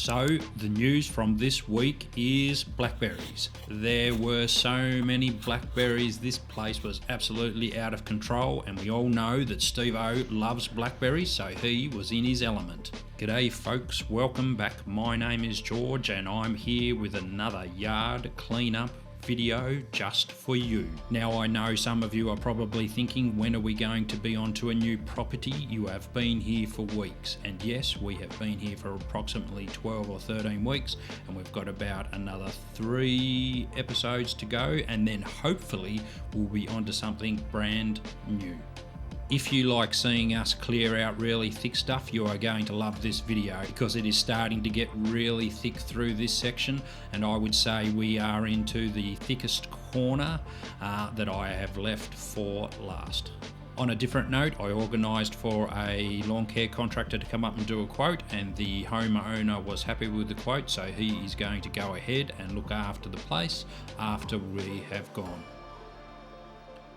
So the news from this week is blackberries. There were so many blackberries, this place was absolutely out of control, and we all know that Steve-O loves blackberries, so he was in his element. G'day folks, welcome back. My name is George and I'm here with another yard cleanup video just for you. Now I know some of you are probably thinking, when are we going to be onto a new property? You have been here for weeks, and yes, we have been here for approximately 12 or 13 weeks, and we've got about another 3 episodes to go, and then hopefully we'll be onto something brand new. If you like seeing us clear out really thick stuff, you are going to love this video because it is starting to get really thick through this section, and I would say we are into the thickest corner that I have left for last. On a different note, I organised for a lawn care contractor to come up and do a quote, and the homeowner was happy with the quote, so he is going to go ahead and look after the place after we have gone.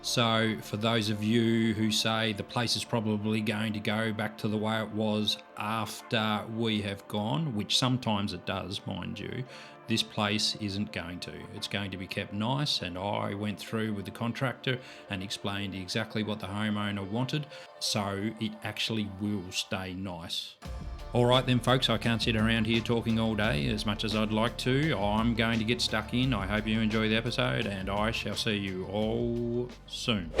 So for those of you who say the place is probably going to go back to the way it was after we have gone, which sometimes it does, mind you, this place isn't going to. It's going to be kept nice, and I went through with the contractor and explained exactly what the homeowner wanted, so it actually will stay nice. Alright then folks, I can't sit around here talking all day as much as I'd like to. I'm going to get stuck in. I hope you enjoy the episode, and I shall see you all soon.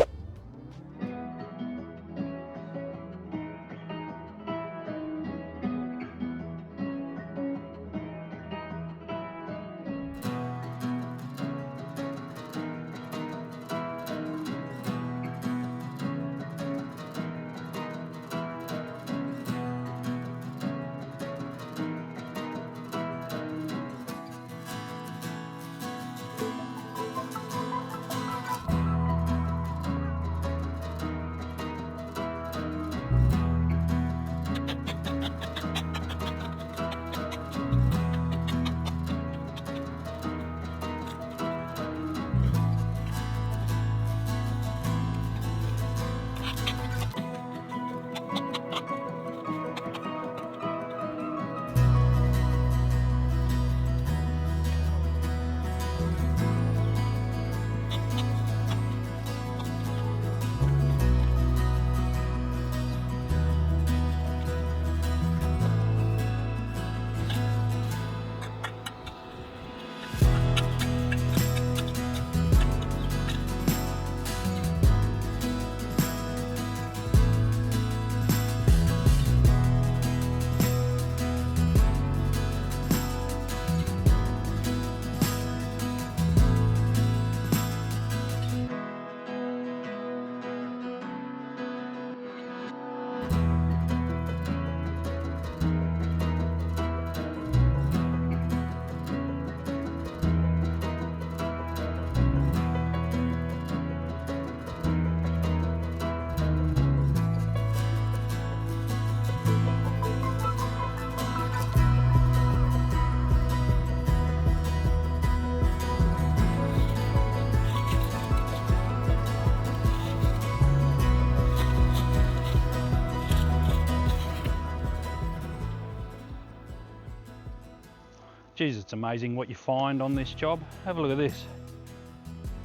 Geez, it's amazing what you find on this job. Have a look at this.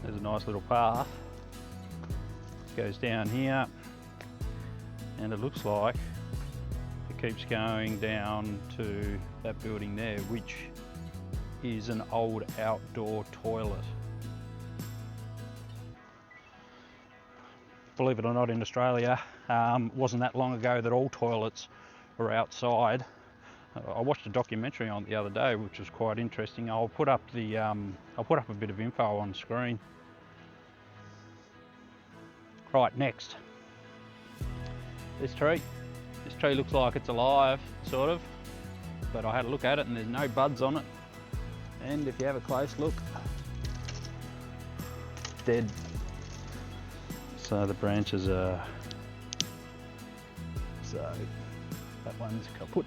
There's a nice little path. It goes down here, and it looks like it keeps going down to that building there, which is an old outdoor toilet. Believe it or not, in Australia, wasn't that long ago that all toilets were outside. I watched a documentary on the other day, which was quite interesting. I'll put up a bit of info on screen. Right, next. This tree looks like it's alive, sort of, but I had a look at it and there's no buds on it. And if you have a close look, it's dead. So the branches are, so that one's kaput.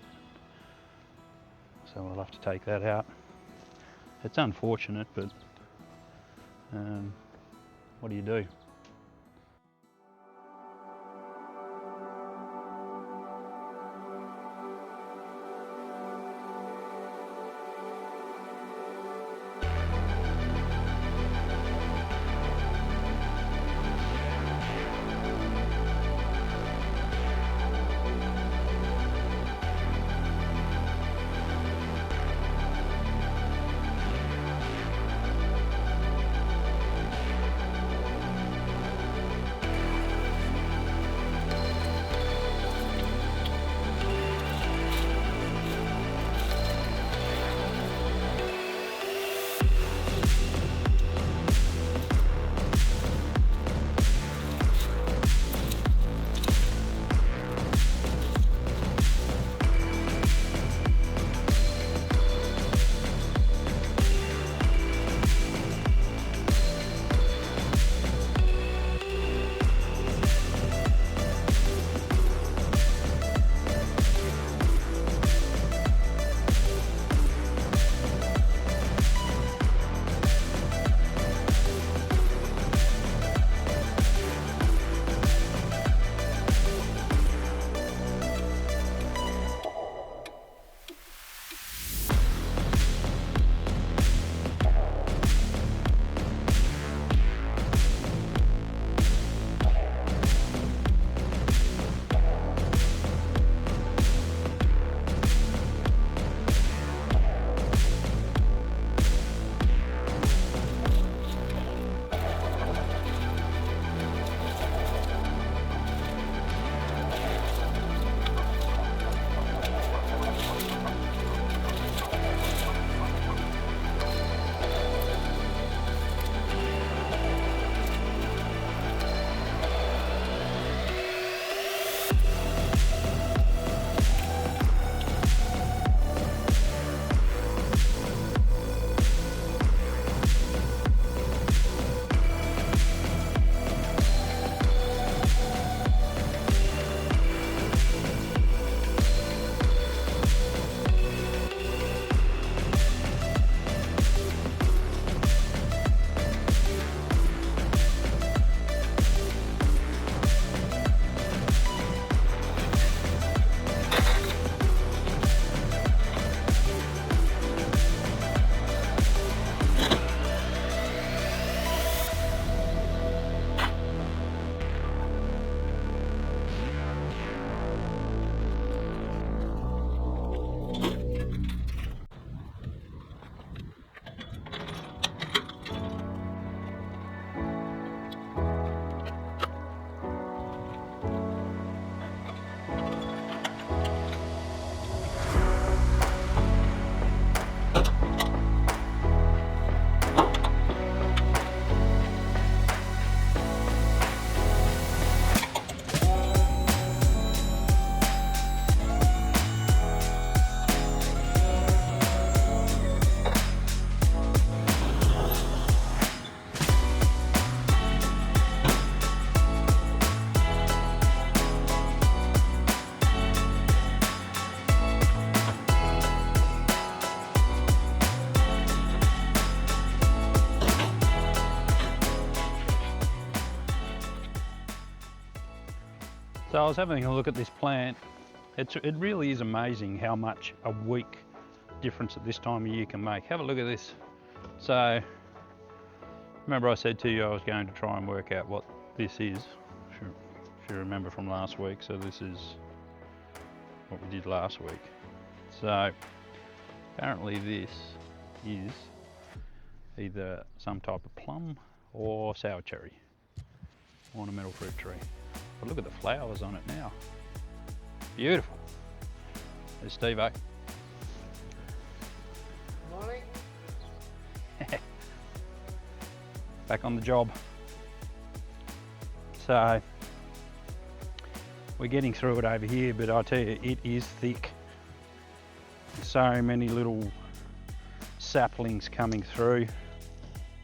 So we'll have to take that out. It's unfortunate, but what do you do? So I was having a look at this plant. It really is amazing how much a week difference at this time of year can make. Have a look at this. So remember I said to you I was going to try and work out what this is, if you remember from last week. So this is what we did last week. So apparently this is either some type of plum or sour cherry, ornamental fruit tree. But look at the flowers on it now. Beautiful. There's Steve-O. Morning. Back on the job. So we're getting through it over here, but I tell you, it is thick. So many little saplings coming through.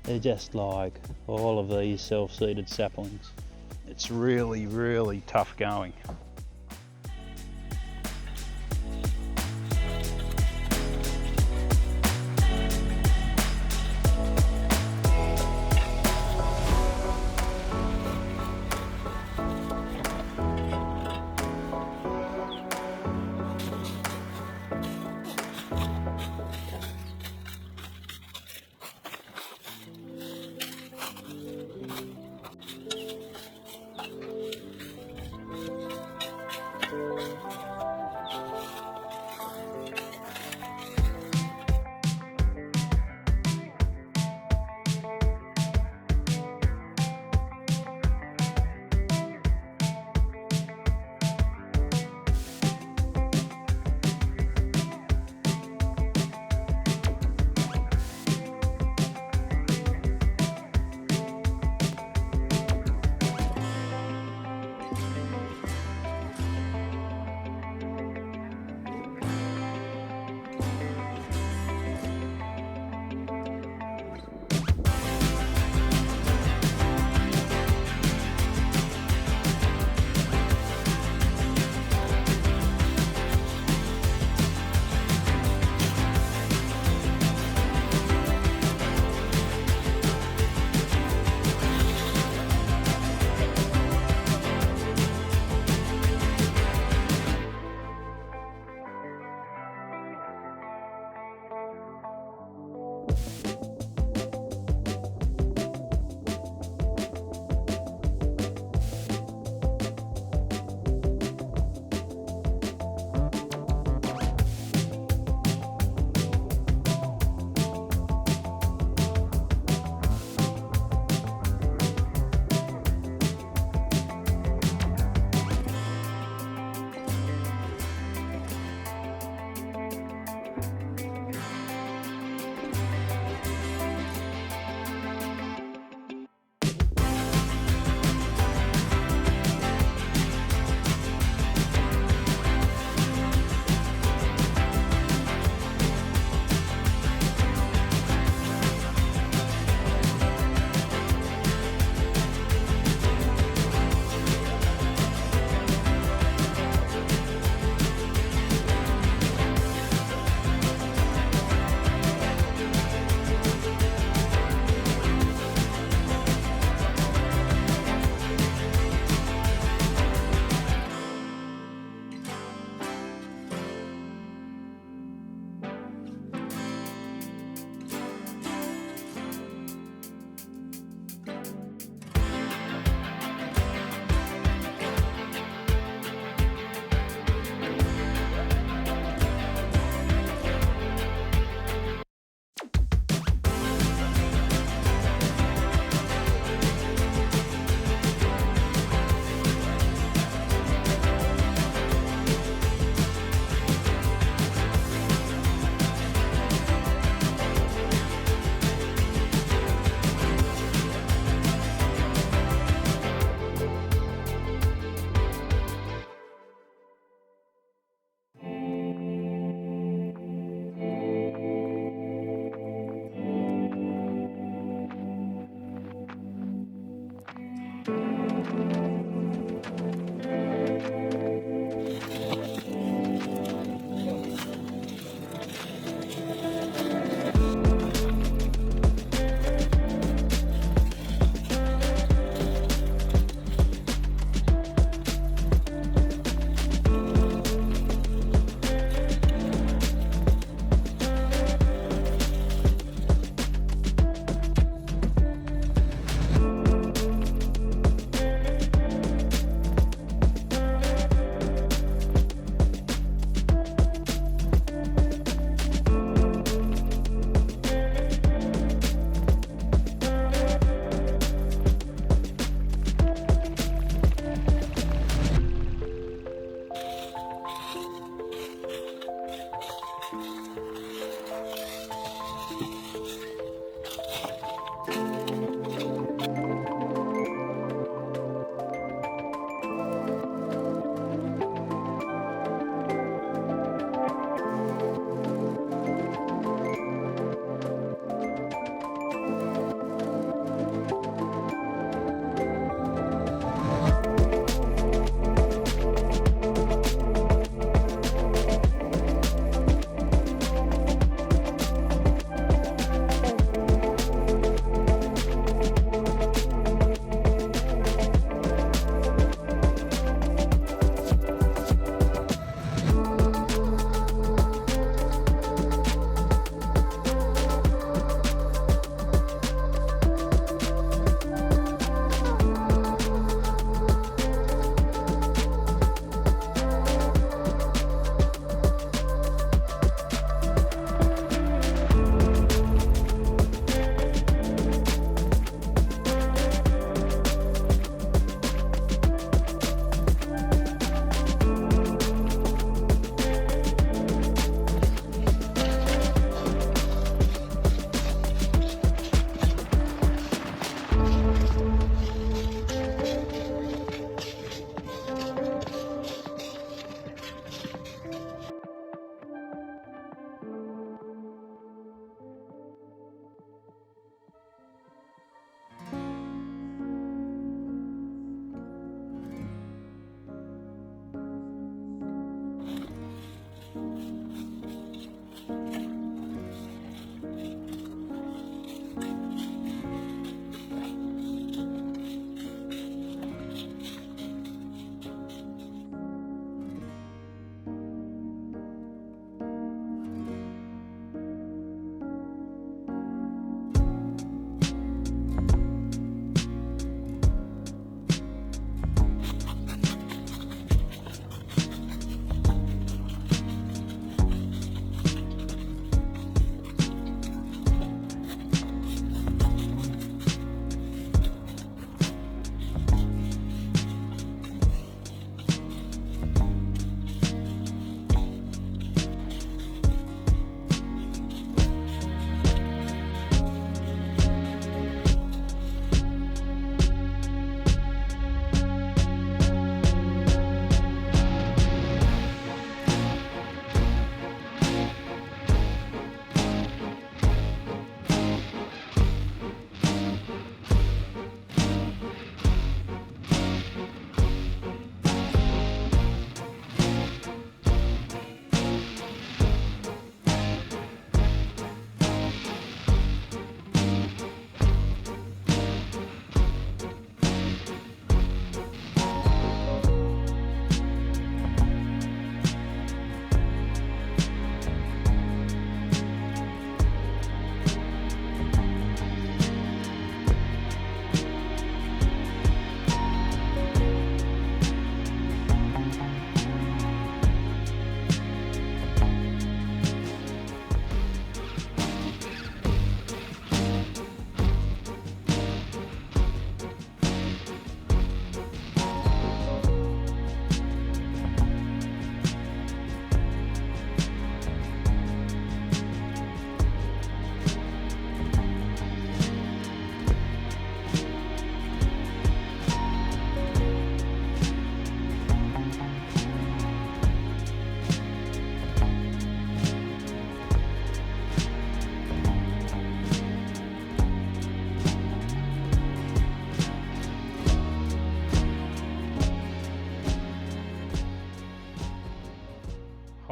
They're just like all of these self-seeded saplings. It's really, really tough going.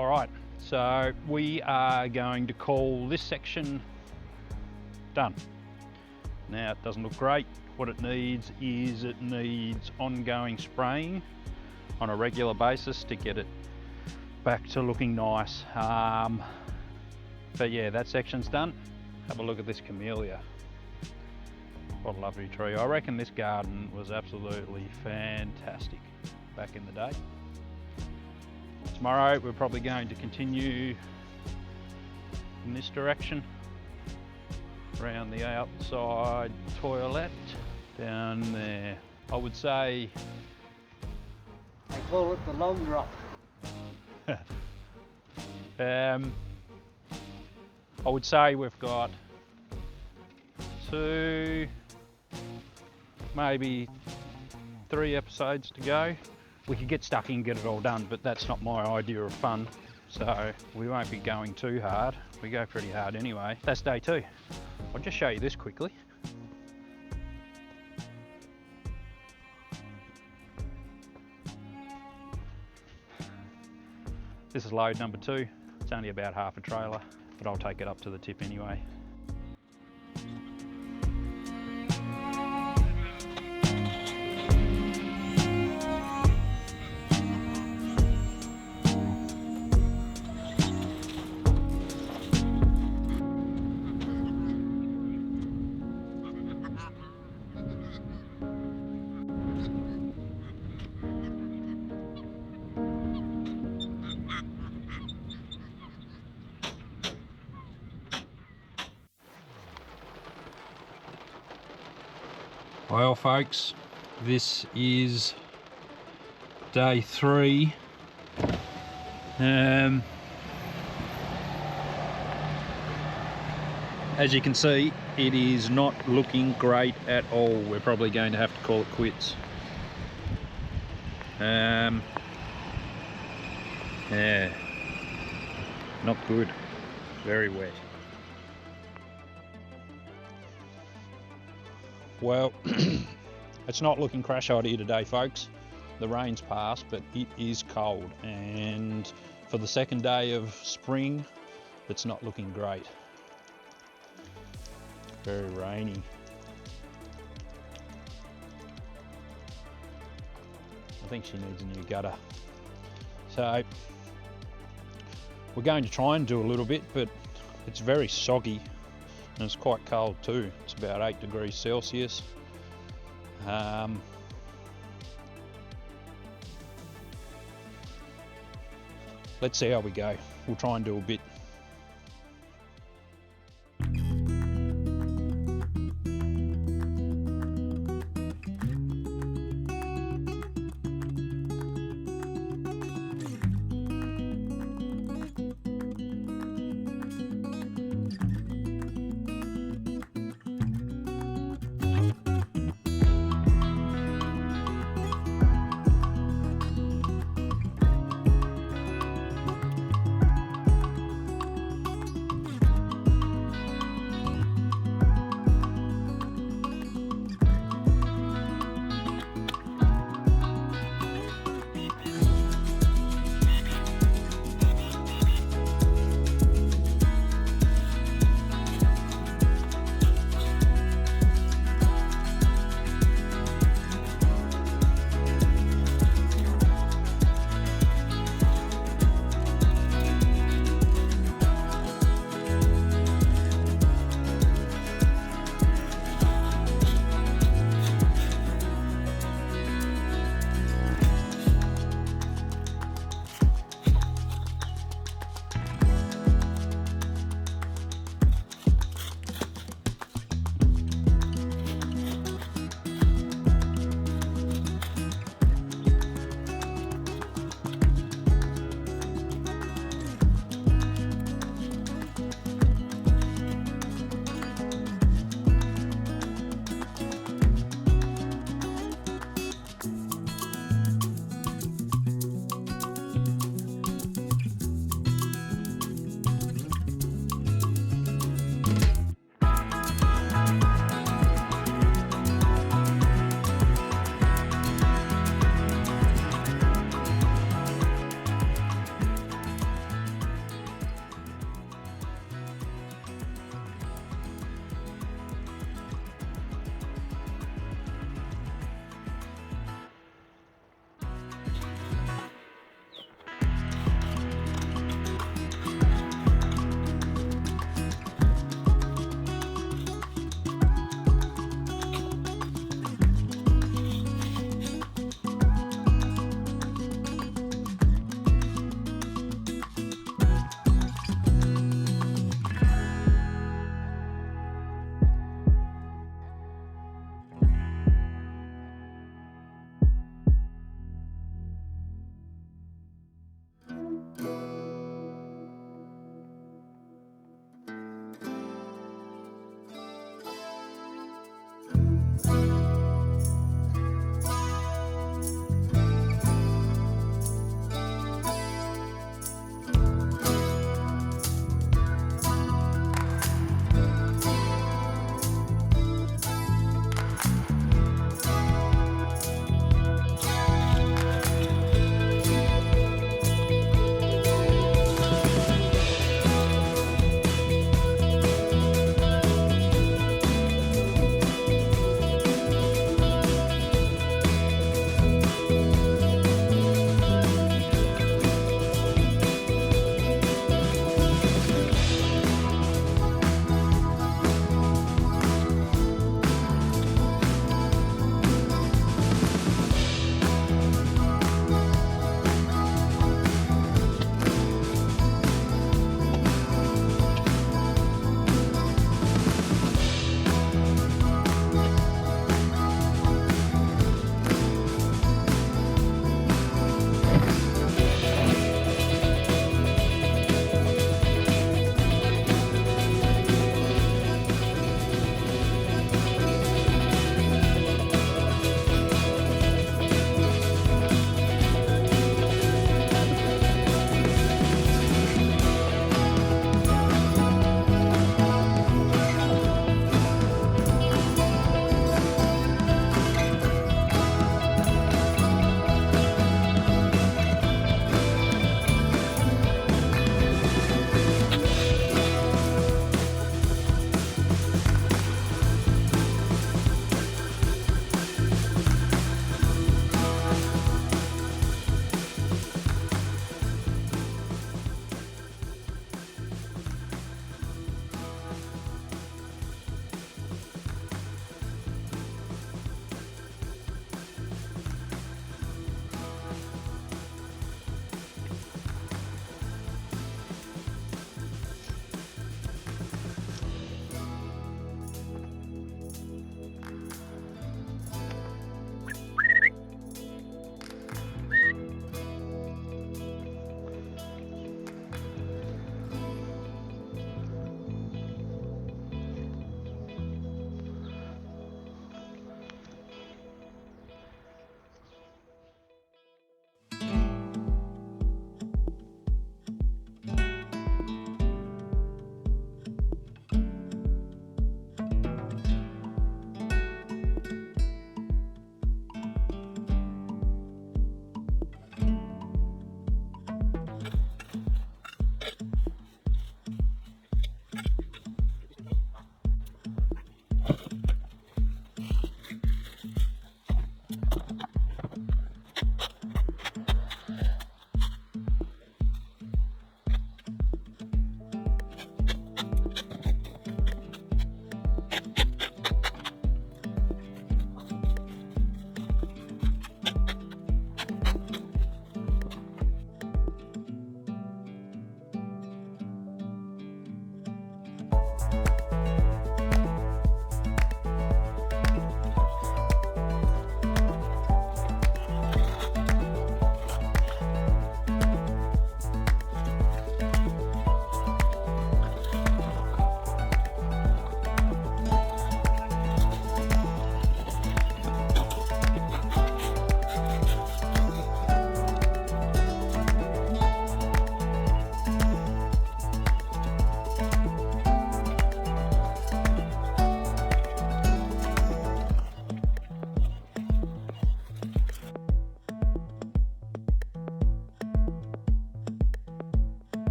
All right, so we are going to call this section done. Now, it doesn't look great. What it needs is ongoing spraying on a regular basis to get it back to looking nice. But yeah, that section's done. Have a look at this camellia. What a lovely tree. I reckon this garden was absolutely fantastic back in the day. Tomorrow we're probably going to continue in this direction, around the outside toilet, down there. I would say... I call it the long drop. I would say we've got 2, maybe 3 episodes to go. We could get stuck in and get it all done, but that's not my idea of fun. So we won't be going too hard. We go pretty hard anyway. That's day 2. I'll just show you this quickly. This is load number 2. It's only about half a trailer, but I'll take it up to the tip anyway. Well folks, this is day 3. As you can see, it is not looking great at all. We're probably going to have to call it quits. Yeah, not good, very wet. Well, it's not looking crash hot here today, folks. The rain's passed, but it is cold, and for the second day of spring, it's not looking great. Very rainy. I think she needs a new gutter. So we're going to try and do a little bit, but it's very soggy. And it's quite cold too. It's about 8 degrees Celsius. Let's see how we go. We'll try and do a bit.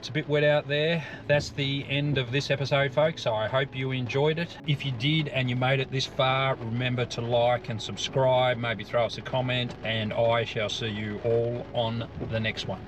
It's a bit wet out there. That's the end of this episode, folks. So I hope you enjoyed it. If you did and you made it this far, remember to like and subscribe, maybe throw us a comment, and I shall see you all on the next one.